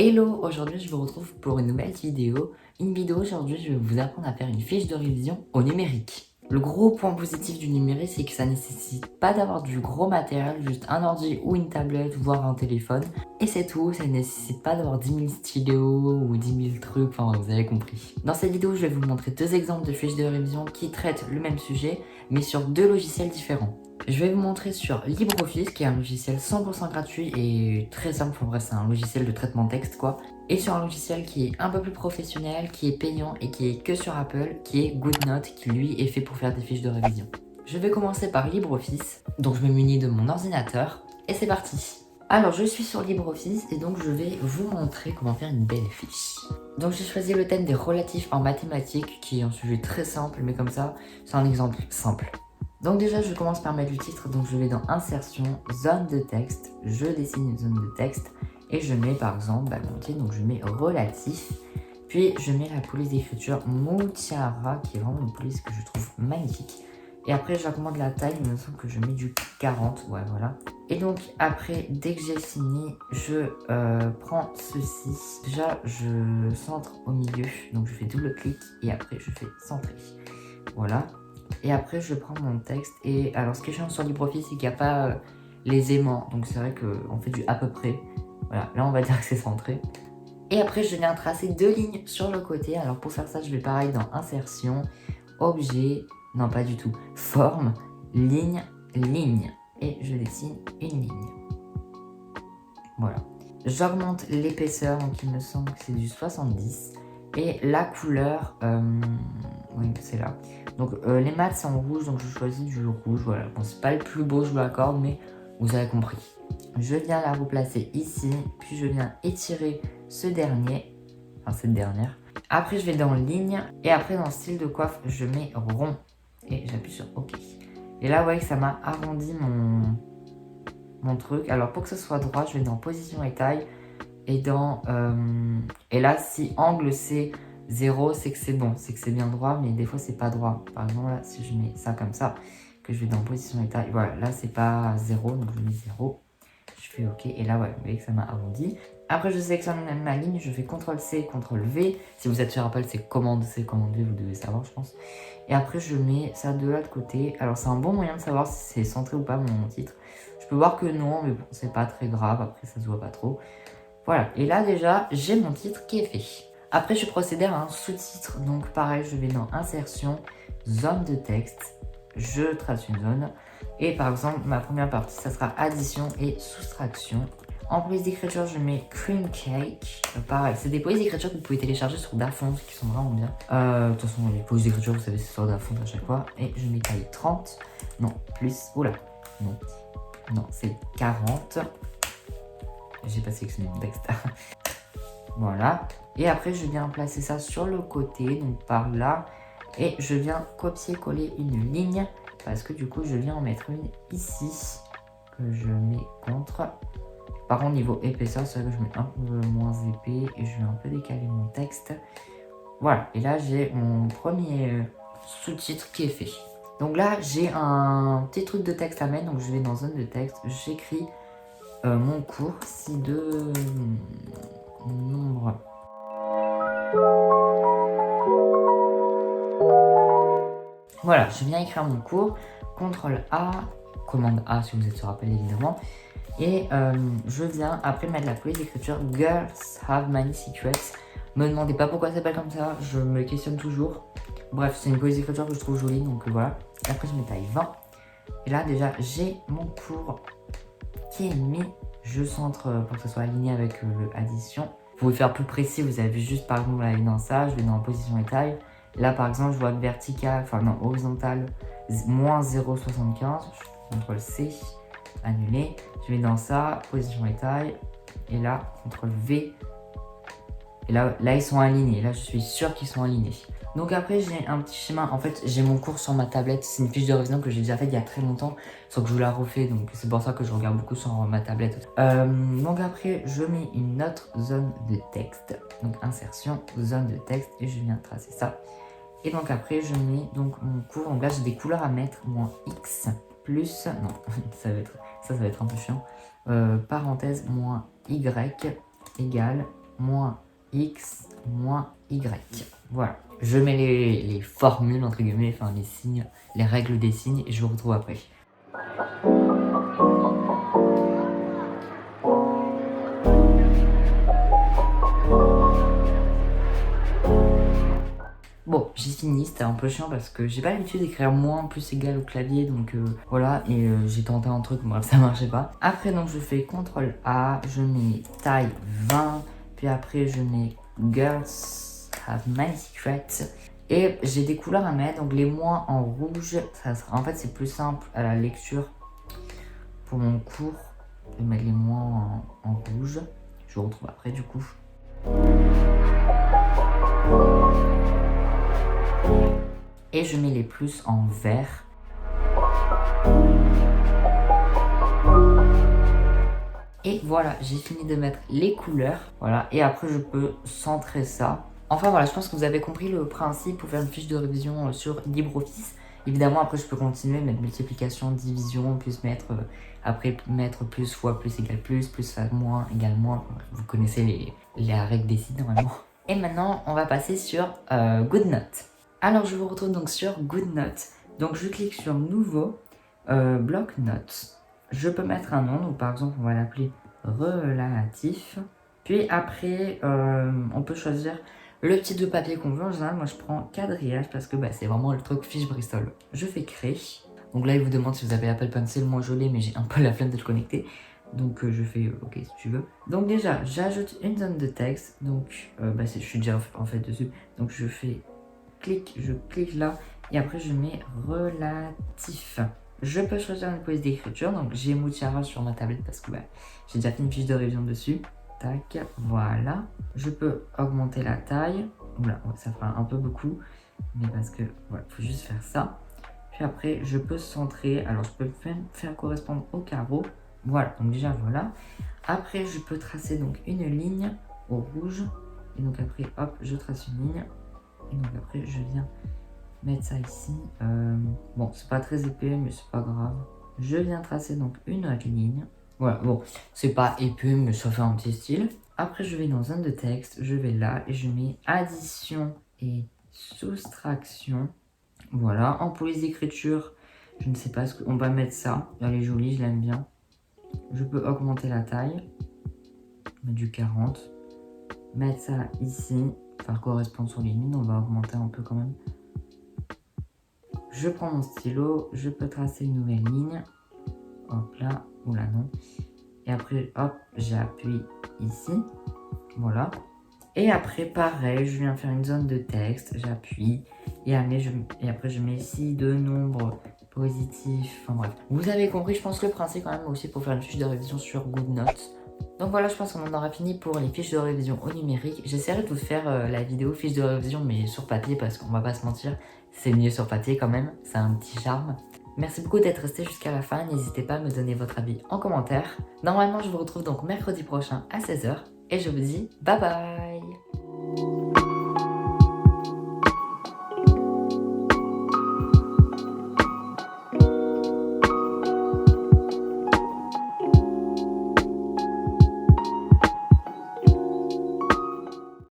Hello, aujourd'hui je vous retrouve pour une nouvelle vidéo. Une vidéo aujourd'hui, je vais vous apprendre à faire une fiche de révision au numérique. Le gros point positif du numérique, c'est que ça nécessite pas d'avoir du gros matériel, juste un ordi ou une tablette, voire un téléphone. Et c'est tout, ça ne nécessite pas d'avoir 10 000 stylos ou 10 000 trucs, enfin vous avez compris. Dans cette vidéo, je vais vous montrer deux exemples de fiches de révision qui traitent le même sujet, mais sur deux logiciels différents. Je vais vous montrer sur LibreOffice, qui est un logiciel 100% gratuit et très simple, en vrai c'est un logiciel de traitement de texte quoi. Et sur un logiciel qui est un peu plus professionnel, qui est payant et qui est que sur Apple, qui est GoodNote, qui lui est fait pour faire des fiches de révision. Je vais commencer par LibreOffice, donc je me munis de mon ordinateur, et c'est parti. Alors je suis sur LibreOffice et donc je vais vous montrer comment faire une belle fiche. Donc j'ai choisi le thème des relatifs en mathématiques, qui est un sujet très simple, mais comme ça, c'est un exemple simple. Donc déjà, je commence par mettre le titre, donc je vais dans Insertion, Zone de texte, je dessine une zone de texte, et je mets par exemple, mon titre, donc je mets relatif, puis je mets la police d'écriture Mutiara, qui est vraiment une police que je trouve magnifique. Et après, j'augmente la taille, il me semble que je mets du 40, ouais voilà. Et donc après, dès que j'ai fini, je prends ceci. Déjà, je centre au milieu, donc je fais double clic, et après je fais centrer. Voilà. Et après, je prends mon texte. Et alors, ce qui est chiant sur LibreOffice, c'est qu'il n'y a pas les aimants. Donc, c'est vrai qu'on fait du à peu près. Voilà, là, on va dire que c'est centré. Et après, je viens tracer deux lignes sur le côté. Alors, pour faire ça, je vais pareil dans Insertion, Objet, non, pas du tout, Forme, Ligne, Ligne. Et je dessine une ligne. Voilà. J'augmente l'épaisseur, donc il me semble que c'est du 70. Et la couleur, oui, c'est là. Donc les maths c'est en rouge, donc je choisis du rouge, voilà. Bon, c'est pas le plus beau, je vous l'accorde, mais vous avez compris. Je viens la replacer ici, puis je viens étirer ce dernier, enfin cette dernière. Après je vais dans ligne, et après dans style de coiffe, je mets rond. Et j'appuie sur OK. Et là, vous voyez que ça m'a arrondi mon truc. Alors pour que ce soit droit, je vais dans position et taille. Et dans et là, si angle c'est 0, c'est que c'est bon, c'est que c'est bien droit, mais des fois c'est pas droit. Par exemple, là, si je mets ça comme ça, que je vais dans position et taille, voilà, là c'est pas 0, donc je mets 0. Je fais OK, et là, ouais, vous voyez que ça m'a arrondi. Après, je sélectionne ma ligne, je fais CTRL-C, CTRL-V. Si vous êtes sur Apple, c'est Commande-C, Commande-V, vous devez savoir, je pense. Et après, je mets ça de l'autre côté. Alors, c'est un bon moyen de savoir si c'est centré ou pas mon titre. Je peux voir que non, mais bon, c'est pas très grave, après ça se voit pas trop. Voilà, et là déjà, j'ai mon titre qui est fait. Après, je vais procéder à un sous-titre. Donc pareil, je vais dans Insertion, Zone de texte, je trace une zone. Et par exemple, ma première partie, ça sera addition et soustraction. En police d'écriture, je mets Cream Cake. Pareil, c'est des polices d'écriture que vous pouvez télécharger sur Dafont, qui sont vraiment bien. De toute façon, les polices d'écriture, vous savez, c'est sur Dafont à chaque fois. Et je mets taille 30. Non, plus, oula, non. Non, c'est 40. J'ai pas sélectionné mon texte. Voilà. Et après, je viens placer ça sur le côté, donc par là. Et je viens copier-coller une ligne. Parce que du coup, je viens en mettre une ici. Que je mets contre. Par contre, niveau épaisseur, c'est vrai que je mets un peu moins épais. Et je vais un peu décaler mon texte. Voilà. Et là, j'ai mon premier sous-titre qui est fait. Donc là, j'ai un petit truc de texte à mettre. Donc je vais dans zone de texte. J'écris mon cours si de nombre. Voilà, je viens écrire mon cours. CTRL A, commande A si vous êtes sur Apple évidemment. Et je viens après mettre la police d'écriture Girls have many secrets. Me demandez pas pourquoi ça s'appelle comme ça, je me questionne toujours. Bref, c'est une police d'écriture que je trouve jolie, donc voilà. Et après je mets taille 20. Et là déjà j'ai mon cours qui est mis. Je centre pour que ce soit aligné avec l'addition. Vous pouvez faire plus précis, vous avez juste par exemple aller dans ça, je vais dans position et taille. Là par exemple je vois que vertical, enfin non, horizontal, moins 0,75, CTRL C, annuler. Je vais dans ça, position et taille, et là, CTRL V. Et là ils sont alignés, là je suis sûr qu'ils sont alignés. Donc après j'ai un petit schéma, en fait j'ai mon cours sur ma tablette, c'est une fiche de révision que j'ai déjà faite il y a très longtemps, sauf que je la refais, donc c'est pour ça que je regarde beaucoup sur ma tablette. Donc après je mets une autre zone de texte, donc insertion, zone de texte, et je viens tracer ça. Et donc après je mets donc mon cours, donc là j'ai des couleurs à mettre, moins X, plus, non, ça va être un peu chiant, parenthèse, moins Y, égale moins X moins Y. Voilà. Je mets les formules, entre guillemets, enfin les signes, les règles des signes et je vous retrouve après. Bon, j'ai fini, c'était un peu chiant parce que j'ai pas l'habitude d'écrire moins plus égal au clavier, donc voilà, et j'ai tenté un truc, bref, ça marchait pas. Après, donc, je fais CTRL A, je mets taille 20, puis après, je mets Girls Have Many Secrets, et j'ai des couleurs à mettre, donc les moins en rouge, ça sera, en fait, c'est plus simple à la lecture pour mon cours, je vais mettre les moins en rouge, je vous retrouve après, du coup. Et je mets les plus en vert. Et voilà, j'ai fini de mettre les couleurs. Voilà, et après je peux centrer ça. Enfin voilà, je pense que vous avez compris le principe pour faire une fiche de révision sur LibreOffice. Évidemment, après je peux continuer, mettre multiplication, division, plus mettre, après mettre plus fois plus égale plus fois moins égale moins. Vous connaissez les règles des signes normalement. Et maintenant, on va passer sur GoodNote. Alors je vous retrouve donc sur GoodNote. Donc je clique sur nouveau, bloc-notes. Je peux mettre un nom, donc par exemple on va l'appeler relatif. Puis après on peut choisir le petit de papier qu'on veut. En général moi je prends quadrillage parce que c'est vraiment le truc fiche Bristol. Je fais créer. Donc là il vous demande si vous avez Apple Pencil, moi je l'ai mais j'ai un peu la flemme de le connecter. Donc je fais ok si tu veux. Donc déjà j'ajoute une zone de texte. Donc je suis déjà en fait dessus. Donc je clique là et après je mets relatif. Je peux choisir une police d'écriture, donc j'ai Mutiara sur ma tablette parce que j'ai déjà fait une fiche de révision dessus. Tac, voilà. Je peux augmenter la taille. Oula, ça fera un peu beaucoup, mais parce que voilà, faut juste faire ça. Puis après, je peux centrer. Alors, je peux faire correspondre au carreau. Voilà, donc déjà voilà. Après, je peux tracer donc une ligne au rouge. Et donc après, hop, je trace une ligne. Et donc après, je viens mettre ça ici. Bon, c'est pas très épais, mais c'est pas grave. Je viens tracer donc une autre ligne. Voilà, bon, c'est pas épais, mais ça fait un petit style. Après, je vais dans zone de texte, je vais là et je mets addition et soustraction. Voilà, en police d'écriture, je ne sais pas ce qu'on va mettre ça. Elle est jolie, je l'aime bien. Je peux augmenter la taille, mettre du 40. Mettre ça ici, faire correspondre sur les lignes, on va augmenter un peu quand même. Je prends mon stylo, je peux tracer une nouvelle ligne. Hop là, oula non. Et après, hop, j'appuie ici. Voilà. Et après, pareil, je viens faire une zone de texte, j'appuie. Et après, je mets ici deux nombres positifs. Enfin bref. Vous avez compris, je pense, le principe quand même aussi pour faire une fiche de révision sur GoodNotes. Donc voilà, je pense qu'on en aura fini pour les fiches de révision au numérique. J'essaierai de vous faire la vidéo fiche de révision, mais sur papier, parce qu'on va pas se mentir, c'est mieux sur papier quand même, c'est un petit charme. Merci beaucoup d'être resté jusqu'à la fin, n'hésitez pas à me donner votre avis en commentaire. Normalement, je vous retrouve donc mercredi prochain à 16 h, et je vous dis bye bye.